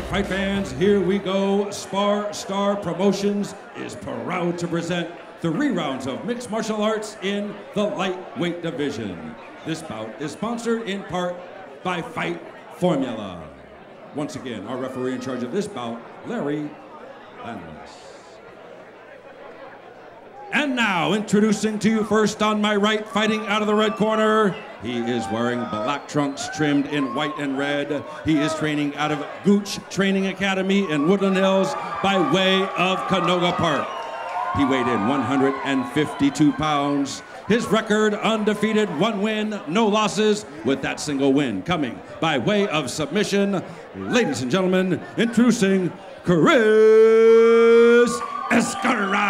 fight fans, here we go. SparStar Promotions is proud to present 3 rounds of mixed martial arts in the lightweight division. This bout is sponsored in part by Fight Formula. Once again, our referee in charge of this bout, Larry Landless. And now, introducing to you first on my right, fighting out of the red corner, he is wearing black trunks trimmed in white and red. He is training out of Gooch Training Academy in Woodland Hills by way of Canoga Park. He weighed in 152 pounds. His record, undefeated, 1 win, no losses, with that single win coming by way of submission. Ladies and gentlemen, introducing Esguerra.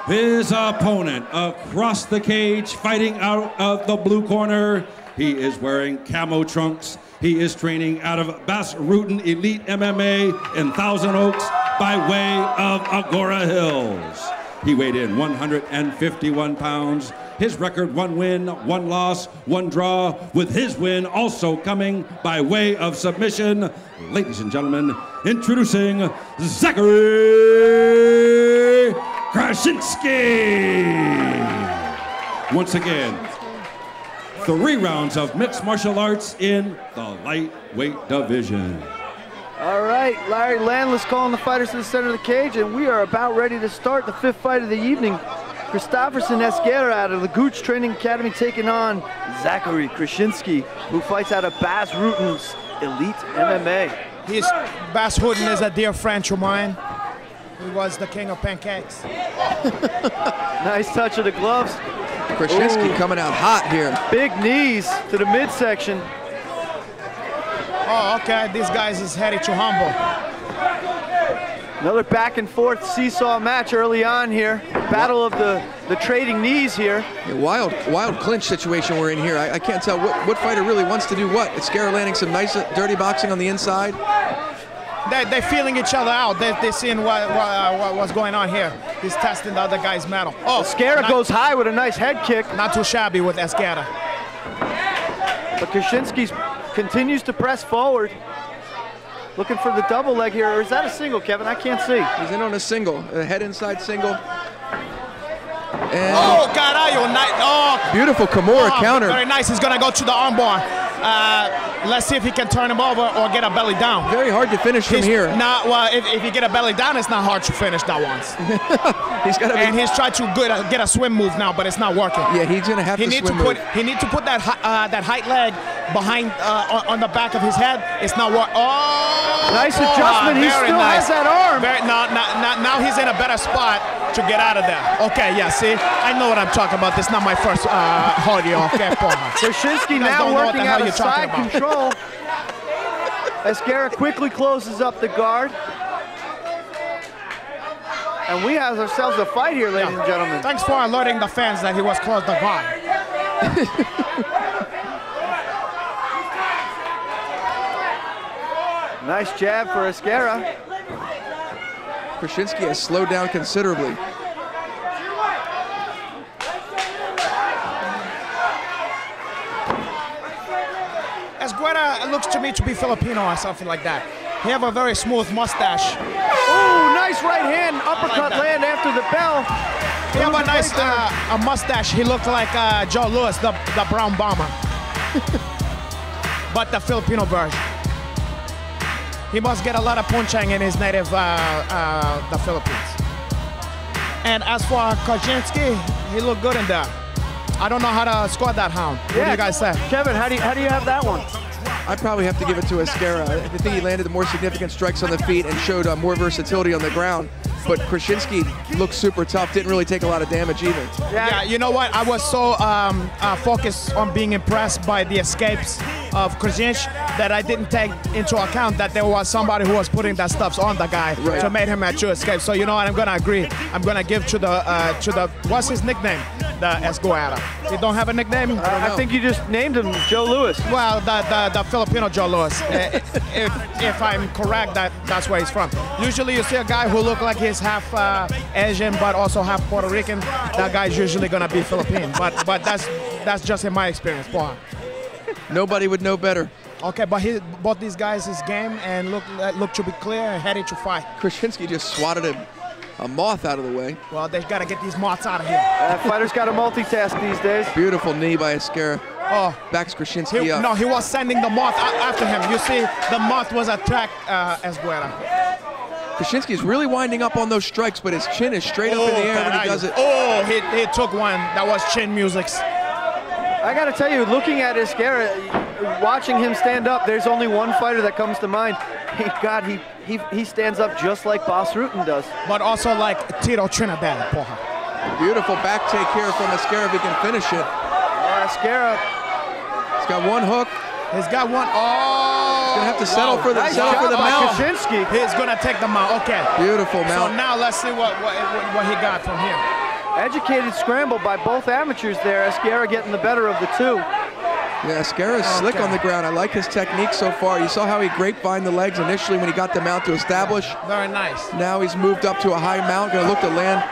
His opponent across the cage, fighting out of the blue corner. He is wearing camo trunks. He is training out of Bass Rutten Elite MMA in Thousand Oaks by way of Agora Hills. He weighed in 151 pounds. His record, 1 win, 1 loss, 1 draw, with his win also coming by way of submission. Ladies and gentlemen, introducing Zachary Kraschinsky. Once again, 3 rounds of mixed martial arts in the lightweight division. All right, Larry Landless calling the fighters to the center of the cage, and we are about ready to start the 5th fight of the evening. Kristofferson Esguerra out of the Gooch Training Academy taking on Zachary Kraschinsky, who fights out of Bass Rutten's Elite MMA. Bass Rutten is a dear friend of mine. He was the king of pancakes. Nice touch of the gloves. Kraschinsky coming out hot here. Big knees to the midsection. Oh, okay, this guy is headed to humble. Another back and forth seesaw match early on here. Battle of the trading knees here. Yeah, wild clinch situation we're in here. I can't tell what fighter really wants to do what. Esguerra landing some nice dirty boxing on the inside. They're feeling each other out. They're seeing what's going on here. He's testing the other guy's metal. Oh, Esguerra goes high with a nice head kick. Not too shabby with Esguerra. But Kraschinsky continues to press forward. Looking for the double leg here, or is that a single, Kevin? I can't see. He's in on a single, a head inside single. And oh, caralho, oh. Beautiful Kimura counter. Very nice, he's gonna go to the armbar. Let's see if he can turn him over or get a belly down. Very hard to finish from here. Well, if you get a belly down, it's not hard to finish that once. He's trying to get a swim move now, but it's not working. Yeah, he's gonna have to swim. He needs to put that height leg behind on the back of his head. It's not working. Oh, nice adjustment. He still has that arm. Now he's in a better spot to get out of there. Okay, yeah, see, I know what I'm talking about. This is not my first audio. Okay, Kraschinsky now working out of side control. Esguerra quickly closes up the guard. And we have ourselves a fight here, ladies and gentlemen. Thanks for alerting the fans that he was close the guard. Nice jab for Esguerra. Kraschinsky has slowed down considerably. Esguerra looks to me to be Filipino or something like that. He have a very smooth mustache. Oh, nice right hand uppercut land after the bell. He have a nice a mustache. He looked like Joe Louis, the brown bomber. But the Filipino version. He must get a lot of punching in his native, the Philippines. And as for Kraschinsky, he looked good in there. I don't know how to score that hound. What do you guys say? Kevin, how do you have that one? I'd probably have to give it to Esguerra. I think he landed the more significant strikes on the feet and showed more versatility on the ground. But Kraschinsky looked super tough, didn't really take a lot of damage either. Yeah, you know what? I was so focused on being impressed by the escapes of Kraschinsky that I didn't take into account that there was somebody who was putting that stuff on the guy to make him actually escape. So you know what? I'm gonna agree. I'm gonna give to the what's his nickname? The Esguerra. He don't have a nickname? I think you just named him Joe Louis. Well, the Filipino Joe Louis. if I'm correct, that's where he's from. Usually you see a guy who look like he's half Asian but also half Puerto Rican. That guy's usually gonna be Filipino. But that's just in my experience, boy. Nobody would know better. Okay, but both these guys is game and look to be clear and headed to fight. Kraschinsky just swatted a moth out of the way. Well, they got to get these moths out of here. Fighters got to multitask these days. Beautiful knee by Esguerra. Oh, backs Kraschinsky up. No, he was sending the moth after him. You see, the moth was attacked Esguerra. Kraschinsky's really winding up on those strikes, but his chin is straight up in the air when he does it. Oh, he took one. That was chin music. I got to tell you, looking at Esguerra, watching him stand up, there's only one fighter that comes to mind. God, he stands up just like Bas Rutten does. But also like Tito Trinidad, porra. Beautiful back take here from Esguerra if he can finish it. Esguerra. He's got one hook. He's got one. Oh! He's gonna have to settle for the mount. Kraschinsky. He's gonna take the mount. Okay. Beautiful mount. So now let's see what he got from here. Educated scramble by both amateurs there. Esguerra getting the better of the two. Yeah, Esguerra's slick on the ground. I like his technique so far. You saw how he grapevine the legs initially when he got the mount to establish. Very nice. Now he's moved up to a high mount. Gonna look to land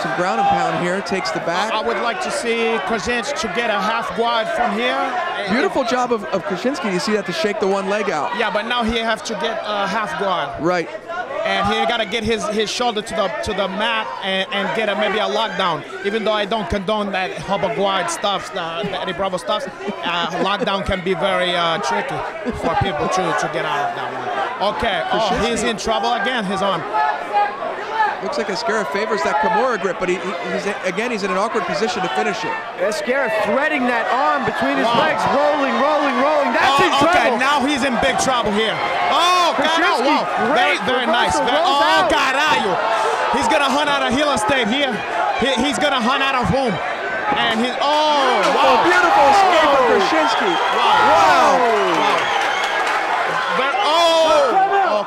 some ground and pound here. Takes the back. I would like to see Kraschinsky to get a half guard from here. Beautiful job of Kraschinsky. You see that to shake the one leg out. Yeah, but now he have to get a half guard. Right. And he got to get his shoulder to the mat and get maybe a lockdown. Even though I don't condone that Hubba guard stuff, the Eddie Bravo stuff, lockdown can be very tricky for people to get out of that one. Okay, he's in trouble again, his arm. Looks like Esguerra favors that Kimura grip, but he's in an awkward position to finish it. Esguerra threading that arm between his legs, rolling. That's in trouble. Okay, now he's in big trouble here. Oh, Kraschinsky, wow. Very nice. Oh, caralho. He's going to hunt out of heel estate here. He's going to hunt out of room. And he's, wow. Beautiful escape of Kraschinsky. Wow.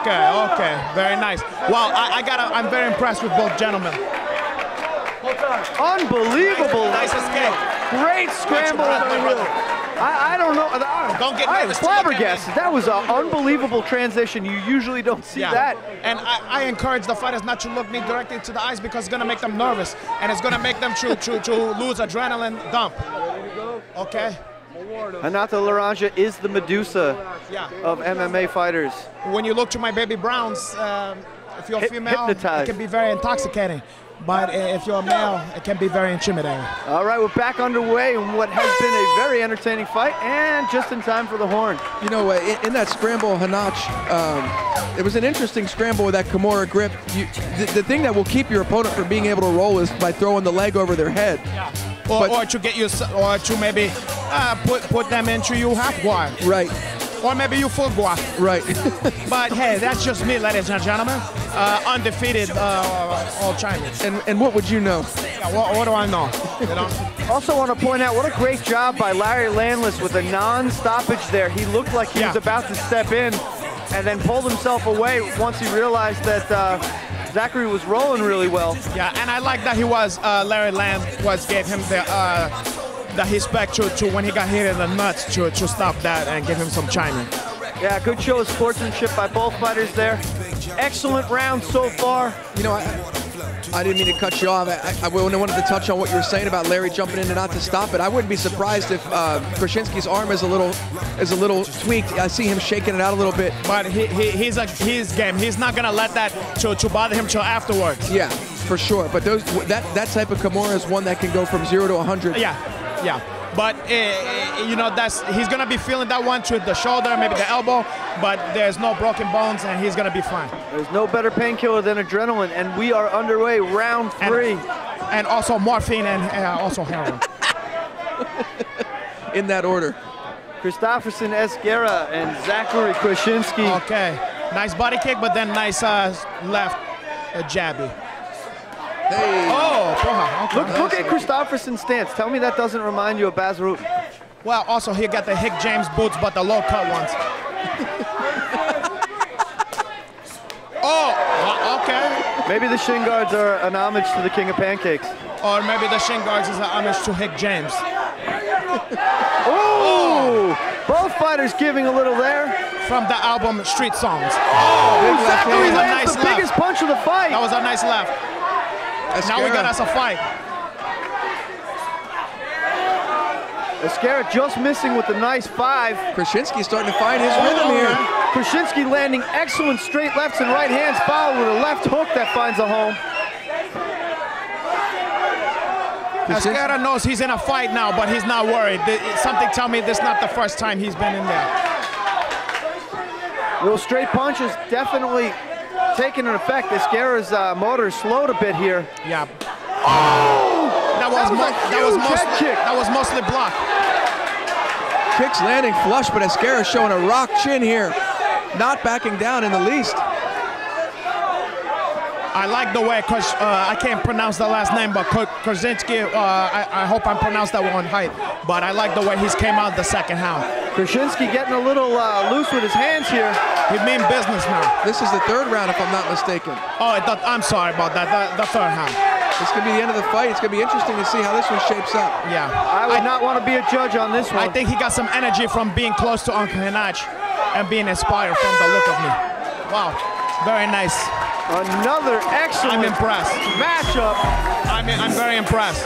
Okay, very nice. Wow, I'm very impressed with both gentlemen. Unbelievable. Nice escape. Great scramble. I don't know. Don't get I am nervous. flabbergasted. That was an unbelievable transition. You usually don't see that. And I encourage the fighters not to look me directly to the eyes because it's going to make them nervous. And it's going to make them to lose adrenaline dump. Okay? Renato Laranja is the Medusa of MMA fighters. When you look to my baby Browns, if you're a female, hypnotized. it can be very intoxicating. But if you're a male, it can be very intimidating. All right, we're back underway in what has been a very entertaining fight, and just in time for the horn. You know, in that scramble, Hanach, it was an interesting scramble with that Kimura grip. The thing that will keep your opponent from being able to roll is by throwing the leg over their head. Yeah. Or to get you, or to maybe put them into you half guard. Right. Or maybe you full guard. Right. But hey, that's just me, ladies and gentlemen. Undefeated all Chinese. And what would you know? Yeah, what do I know? You know? Also want to point out what a great job by Larry Landless with a non-stoppage there. He looked like he was about to step in and then pulled himself away once he realized that Zachary was rolling really well. Yeah, and I like that he was, Larry Land gave him the respect to when he got hit in the nuts to stop that and give him some chiming. Yeah, good show of sportsmanship by both fighters there. Excellent round so far. You know, I didn't mean to cut you off. I wanted to touch on what you were saying about Larry jumping in and not to stop it. I wouldn't be surprised if Kraschinsky's arm is a little tweaked. I see him shaking it out a little bit. But he's game. He's not gonna let that to bother him till afterwards. Yeah, for sure. But that type of Kimura is one that can go from 0 to 100. Yeah. But you know, he's gonna be feeling that one to the shoulder, maybe the elbow, but there's no broken bones and he's gonna be fine. There's no better painkiller than adrenaline, and we are underway, round 3. And also morphine and also heroin. In that order. Kristofferson, Esguerra, and Zachary Kraschinsky. Okay, nice body kick, but then nice left jabby. Hey. Oh, okay. Look at Kristofferson's stance. Tell me that doesn't remind you of Bas Rutten. Well, also he got the Hick James boots, but the low cut ones. Oh, okay. Maybe the shin guards are an homage to the King of Pancakes. Or maybe the shin guards is an homage to Hick James. Oh! Both fighters giving a little there. From the album Street Songs. Oh, Zachary lands nice the biggest punch of the fight. That was a nice left. Now we got us a fight. Esguerra just missing with a nice 5. Kraschinsky's starting to find his rhythm here. Kraschinsky landing excellent straight lefts and right hands, followed with a left hook that finds a home. Esguerra knows he's in a fight now, but he's not worried. Something tell me this is not the first time he's been in there. Little straight punches definitely taking an effect. Esguerra's motor slowed a bit here. Yeah. Oh! That was mostly blocked. Kicks landing flush, but Esguerra showing a rock chin here. Not backing down in the least. I like the way, I can't pronounce the last name, but Kraschinsky, I hope I pronounced that one right. But I like the way he's came out the second round. Kraschinsky getting a little loose with his hands here. He mean business now. This is the 3rd round, if I'm not mistaken. Oh, I'm sorry about that, the 3rd round. This could be the end of the fight. It's going to be interesting to see how this one shapes up. Yeah. I would not want to be a judge on this one. I think he got some energy from being close to Uncle Hinach and being inspired from the look of me. Wow, very nice. Another excellent matchup. I'm very impressed.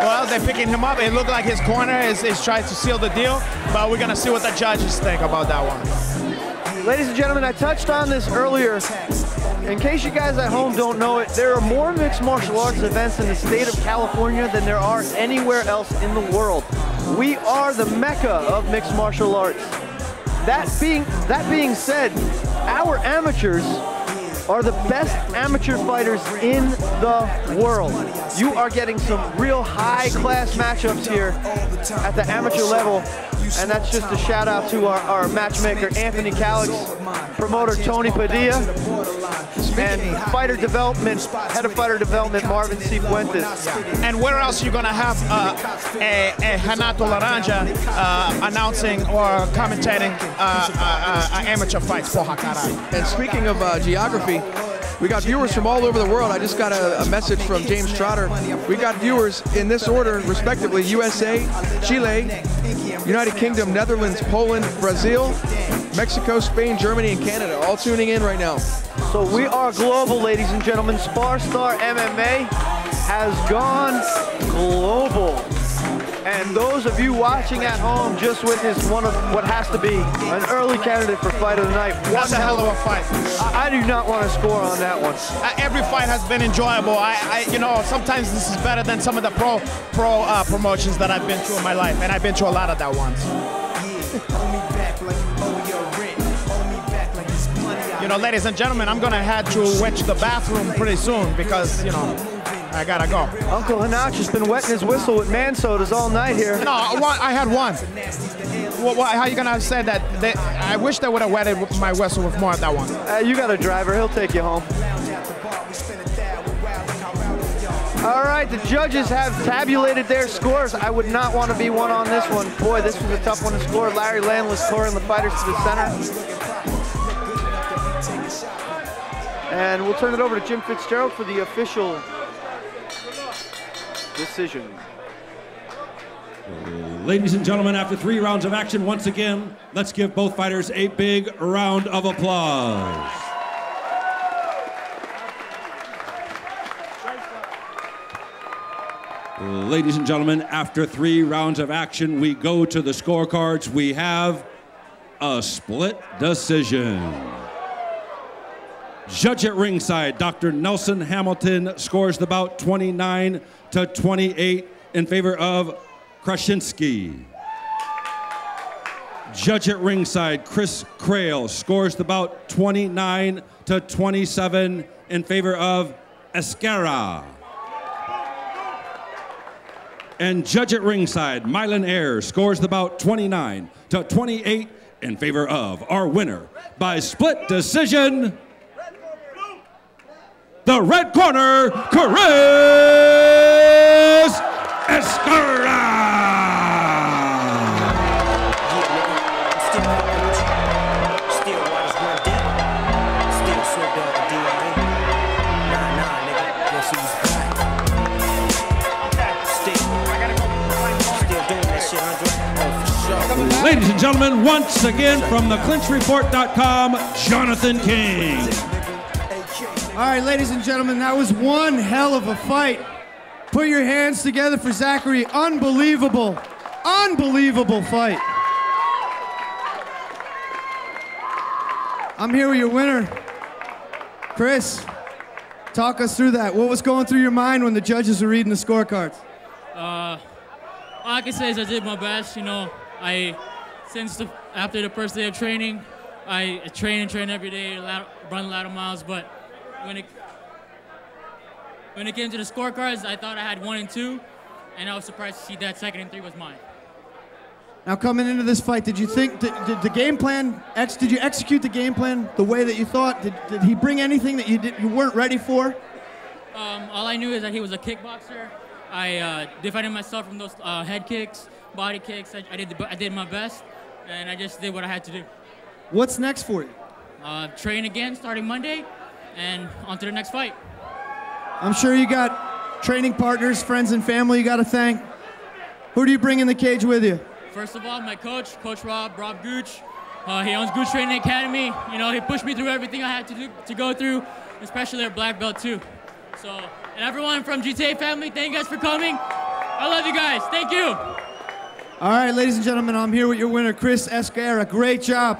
Well, they're picking him up. It looked like his corner is trying to seal the deal, but we're going to see what the judges think about that one. Ladies and gentlemen, I touched on this earlier. In case you guys at home don't know it, there are more mixed martial arts events in the state of California than there are anywhere else in the world. We are the mecca of mixed martial arts. That being said, our amateurs are the best amateur fighters in the world. You are getting some real high-class matchups here at the amateur level, and that's just a shout-out to our matchmaker, Anthony Calix, promoter Tony Padilla, and fighter development, head of fighter development, Marvin C. Fuentes. And where else are you going to have a Renato Laranja announcing or commentating amateur fights for Hakarai? And speaking of geography, we got viewers from all over the world. I just got a message from James Trotter. We got viewers in this order, respectively: USA, Chile, United Kingdom, Netherlands, Poland, Brazil, Mexico, Spain, Germany, and Canada, all tuning in right now. So we are global, ladies and gentlemen. SparStar MMA has gone global. And those of you watching at home just witnessed one of what has to be an early candidate for Fight of the Night. That's a hell of a fight. I do not want to score on that one. Every fight has been enjoyable. You know, sometimes this is better than some of the pro promotions that I've been through in my life, and I've been through a lot of that ones. You know, ladies and gentlemen, I'm gonna head to the bathroom pretty soon because, you know, I gotta go. Uncle Hinach has been wetting his whistle with man sodas all night here. No, I had one. How you gonna say that? I wish they would have wetted my whistle with more of that one. You got a driver, he'll take you home. All right, the judges have tabulated their scores. I would not want to be one on this one. Boy, this was a tough one to score. Larry Landless scoring the fighters to the center. And we'll turn it over to Jim Fitzgerald for the official decision. Ladies and gentlemen, after 3 rounds of action, once again, let's give both fighters a big round of applause. Ladies and gentlemen, after 3 rounds of action, we go to the scorecards. We have a split decision. Judge at ringside, Dr. Nelson Hamilton scores the bout 29-28 in favor of Kraschinsky. Judge at ringside, Chris Crail scores the bout 29-27 in favor of Esguerra. And judge at ringside, Mylan Air scores the bout 29-28 in favor of our winner by split decision, the red corner, Chris Esguerra. Ladies and gentlemen, once again from the ClinchReport.com, Jonathan King. All right, ladies and gentlemen, that was one hell of a fight. Put your hands together for Zachary. Unbelievable, unbelievable fight. I'm here with your winner. Chris, talk us through that. What was going through your mind when the judges were reading the scorecards? All I can say is I did my best. You know, after the first day of training, I train every day, run a lot of miles. But when it came to the scorecards, I thought I had 1 and 2, and I was surprised to see that 2nd and 3 was mine. Now, coming into this fight, did you think, did the game plan, did you execute the game plan the way that you thought? Did he bring anything that you weren't ready for? All I knew is that he was a kickboxer. I defended myself from those head kicks, body kicks. I did my best, and I just did what I had to do. What's next for you? Train again starting Monday, and on to the next fight. I'm sure you got training partners, friends, and family you got to thank. Who do you bring in the cage with you? First of all, my coach, Coach Rob Gooch. He owns Gooch Training Academy. You know, he pushed me through everything I had to go through, especially at black belt too. So, and everyone from GTA family, thank you guys for coming. I love you guys. Thank you. All right, ladies and gentlemen, I'm here with your winner, Chris Esguerra. Great job.